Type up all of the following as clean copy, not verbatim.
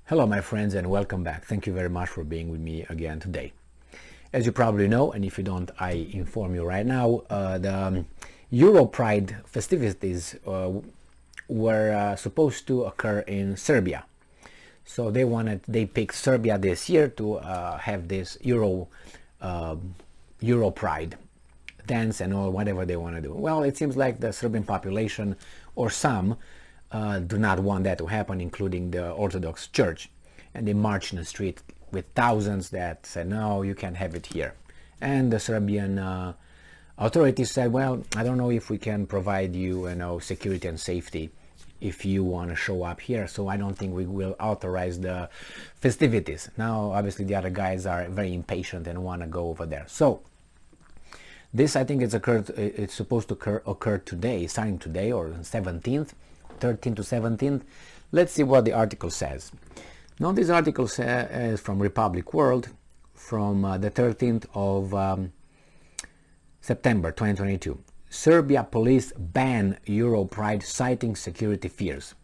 Hello my friends and welcome back. Thank you very much for being with me again today. As you probably know, and if you don't, I inform you right now, the EuroPride festivities were supposed to occur in Serbia. So they picked Serbia this year to have this EuroPride dance and all whatever they want to do. Well, it seems like the Serbian population, or some, do not want that to happen, including the Orthodox Church, and they march in the street with thousands that said no, you can't have it here. And the Serbian authorities said, well, I don't know if we can provide you, security and safety if you want to show up here, so I don't think we will authorize the festivities. Now obviously the other guys are very impatient and want to go over there. So this, I think, it's supposed to occur today, starting today, or 13th to 17th. Let's see what the article says. Now this article is from Republic World from the 13th of September 2022. Serbia police ban EuroPride citing security fears.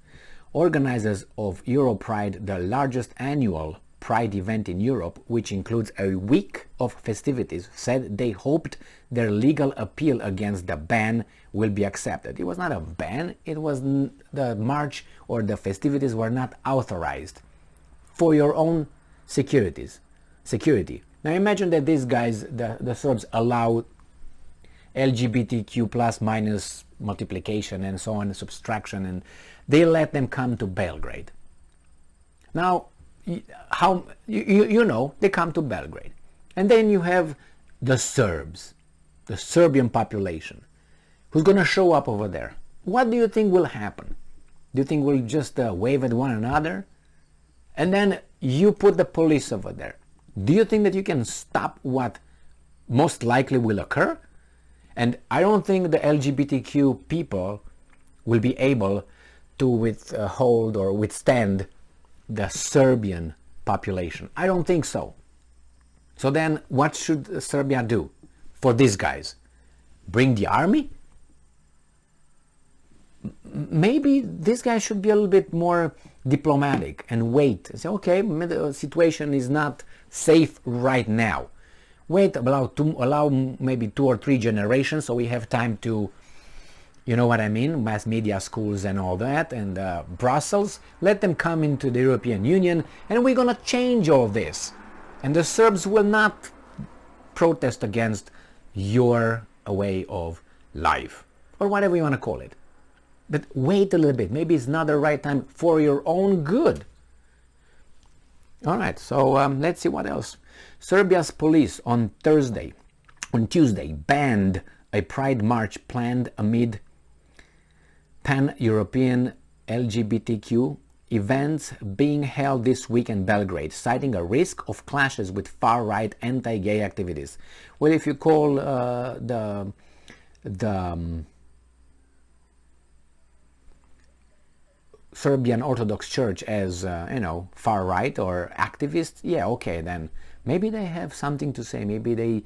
Organizers of EuroPride, the largest annual Pride event in Europe, which includes a week of festivities, said they hoped their legal appeal against the ban will be accepted. It was not a ban, it was the march or the festivities were not authorized for your own security. Now imagine that these guys, the Serbs, allow LGBTQ plus minus multiplication and so on and subtraction, and they let them come to Belgrade. Now how they come to Belgrade, and then you have the Serbs, the Serbian population, who's going to show up over there. What do you think will happen? Do you think we'll just wave at one another? And then you put the police over there. Do you think that you can stop what most likely will occur? And I don't think the LGBTQ people will be able to withhold or withstand the Serbian population. I don't think so. So then what should Serbia do for these guys? Bring the army? Maybe this guy should be a little bit more diplomatic and wait and say, okay, the situation is not safe right now. Wait, allow maybe 2 or 3 generations so we have time to, you know what I mean, mass media schools and all that, and Brussels, let them come into the European Union and we're gonna change all this. And the Serbs will not protest against your way of life, or whatever you want to call it. But wait a little bit, maybe it's not the right time for your own good. Alright, so let's see what else. Serbia's police on Tuesday banned a pride march planned amid pan-European LGBTQ events being held this week in Belgrade, citing a risk of clashes with far-right anti-gay activities. Well, if you call the Serbian Orthodox Church as far-right or activists, yeah, okay, then maybe they have something to say. Maybe they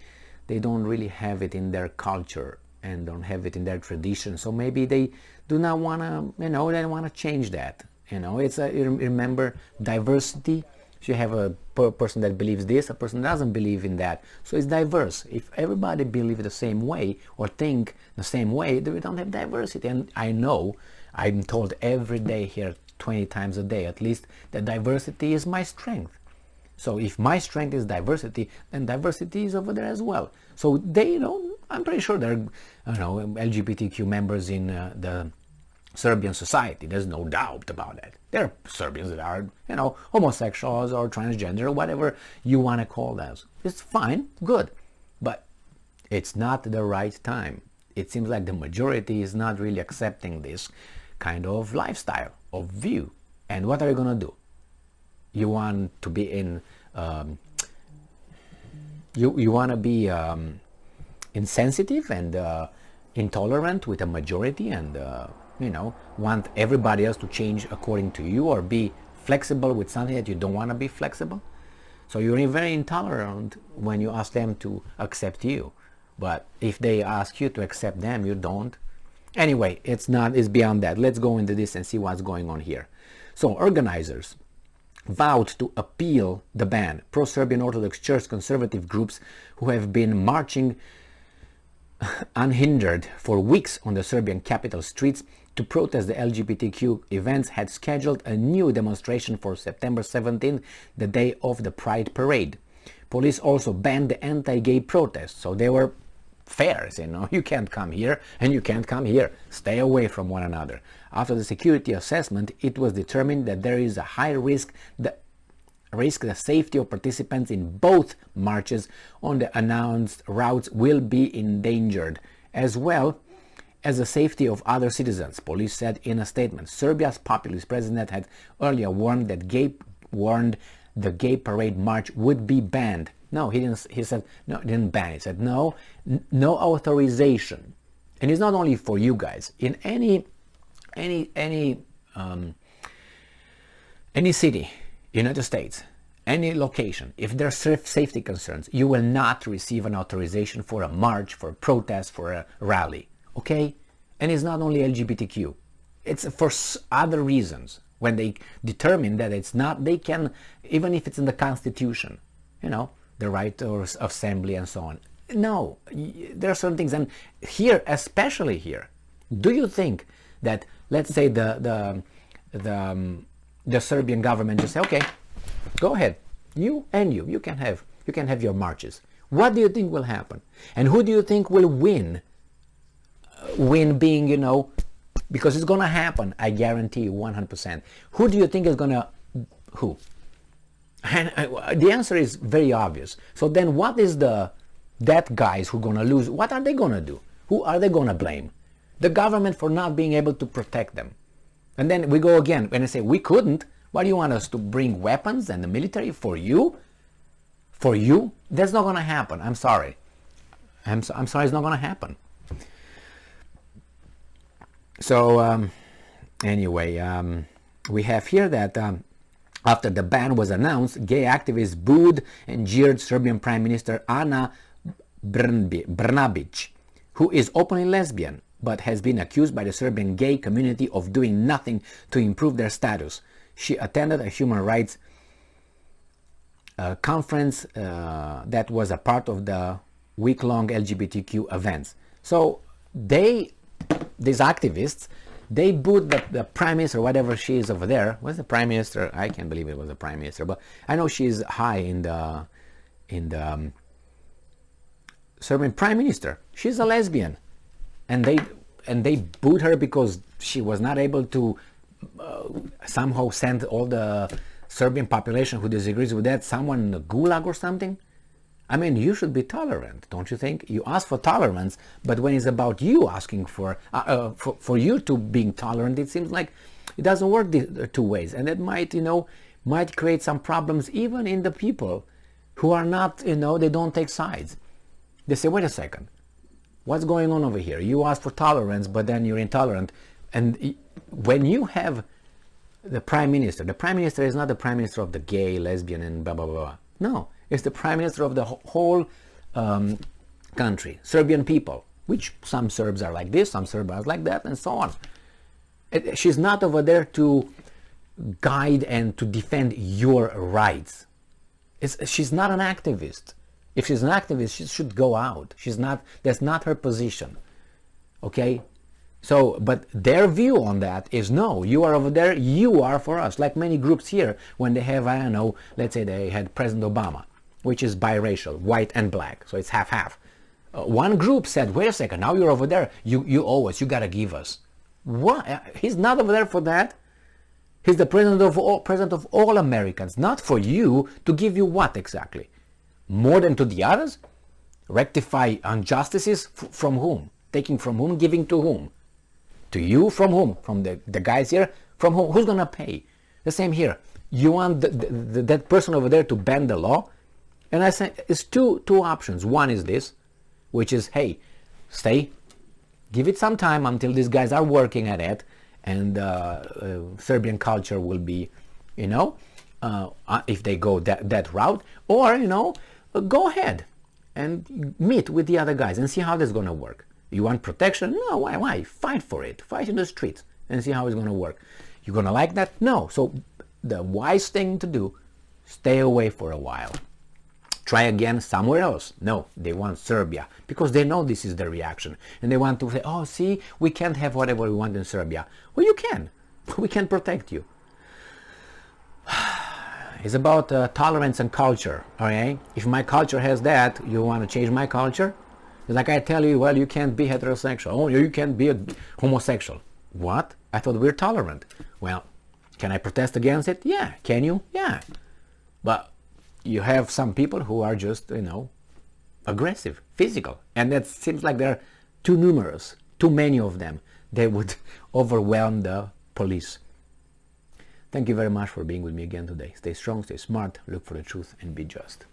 don't really have it in their culture and don't have it in their tradition, so maybe they do not want to, they don't want to change that. It's remember, diversity. So you have a person that believes this, a person doesn't believe in that, so it's diverse. If everybody believes the same way or think the same way, then we don't have diversity. And I'm told every day here, 20 times a day at least, that diversity is my strength. So if my strength is diversity, then diversity is over there as well. So they, I'm pretty sure there are, LGBTQ members in the Serbian society. There's no doubt about that. There are Serbians that are, homosexuals or transgender, whatever you want to call them. It's fine, good, but it's not the right time. It seems like the majority is not really accepting this kind of lifestyle, of view. And what are you going to do? You want to be in, you want to be insensitive and intolerant with a majority and, want everybody else to change according to you, or be flexible with something that you don't want to be flexible. So you're very intolerant when you ask them to accept you. But if they ask you to accept them, you don't. Anyway, it's beyond that. Let's go into this and see what's going on here. So organizers vowed to appeal the ban. Pro-Serbian Orthodox Church conservative groups who have been marching unhindered for weeks on the Serbian capital streets to protest the LGBTQ events had scheduled a new demonstration for September 17th, the day of the Pride parade. Police also banned the anti-gay protests, so they were fair, you can't come here and you can't come here. Stay away from one another. After the security assessment, it was determined that there is a high risk the safety of participants in both marches on the announced routes will be endangered, as well as the safety of other citizens, police said in a statement. Serbia's populist president had earlier warned the gay parade march would be banned. No, he didn't. He said no, he didn't ban. He said no authorization. And it's not only for you guys. In any city, United States, any location, if there are safety concerns, you will not receive an authorization for a march, for a protest, for a rally. Okay? And it's not only LGBTQ. It's for other reasons. When they determine that it's not, they can, even if it's in the Constitution, the right of assembly and so on. No, there are certain things. And here, especially here, do you think that, let's say, the Serbian government just say, okay, go ahead, you can have your marches. What do you think will happen? And who do you think will win? Win being, because it's going to happen, I guarantee you 100%. Who do you think is going to, who? And the answer is very obvious. So then what is that guys who are going to lose, what are they going to do? Who are they going to blame? The government for not being able to protect them. And then we go again, when I say we couldn't, what do you want us to bring weapons and the military for you? For you? That's not going to happen. I'm sorry. I'm sorry, it's not going to happen. So anyway, we have here that after the ban was announced, gay activists booed and jeered Serbian Prime Minister Ana Brnabić, who is openly lesbian but has been accused by the Serbian gay community of doing nothing to improve their status. She attended a human rights conference that was a part of the week-long LGBTQ events. So these activists, they booed the prime minister, whatever she is over there. What's the prime minister? I can't believe it was the prime minister, but I know she's high in the Serbian prime minister. She's a lesbian, and they booed her because she was not able to somehow send all the Serbian population who disagrees with that someone in the gulag or something. I mean, you should be tolerant, don't you think? You ask for tolerance, but when it's about you asking for you to being tolerant, it seems like it doesn't work the two ways, and it might create some problems even in the people who are not, they don't take sides. They say, wait a second, what's going on over here? You ask for tolerance, but then you're intolerant. And when you have the prime minister is not the prime minister of the gay, lesbian, and blah blah blah. No. It's the prime minister of the whole country, Serbian people, which some Serbs are like this, some Serbs are like that, and so on. She's not over there to guide and to defend your rights. She's not an activist. If she's an activist, she should go out. That's not her position. Okay? So, but their view on that is, no, you are over there, you are for us. Like many groups here, when they have, I don't know, let's say they had President Obama, which is biracial, white and black, so it's half-half. One group said, wait a second, now you're over there, you owe us, you gotta give us. What? He's not over there for that. He's the president of all Americans, not for you to give you what exactly? More than to the others? Rectify injustices from whom? Taking from whom, giving to whom? To you, from whom? From the guys here? From whom? Who's gonna pay? The same here. You want that person over there to bend the law? And I say it's two options. One is this, which is, hey, stay, give it some time until these guys are working at it, and Serbian culture will be, if they go that route, or go ahead and meet with the other guys and see how this is going to work. You want protection? No, why? Fight for it. Fight in the streets and see how it's going to work. You're going to like that? No. So the wise thing to do, stay away for a while. Try again somewhere else. No, they want Serbia because they know this is the reaction. And they want to say, oh, see, we can't have whatever we want in Serbia. Well, you can. We can protect you. It's about tolerance and culture, okay? If my culture has that, you want to change my culture? It's like I tell you, well, you can't be heterosexual. Oh, you can't be a homosexual. What? I thought we were tolerant. Well, can I protest against it? Yeah. Can you? Yeah. But you have some people who are just, aggressive, physical. And that seems like they're too numerous, too many of them. They would overwhelm the police. Thank you very much for being with me again today. Stay strong, stay smart, look for the truth, and be just.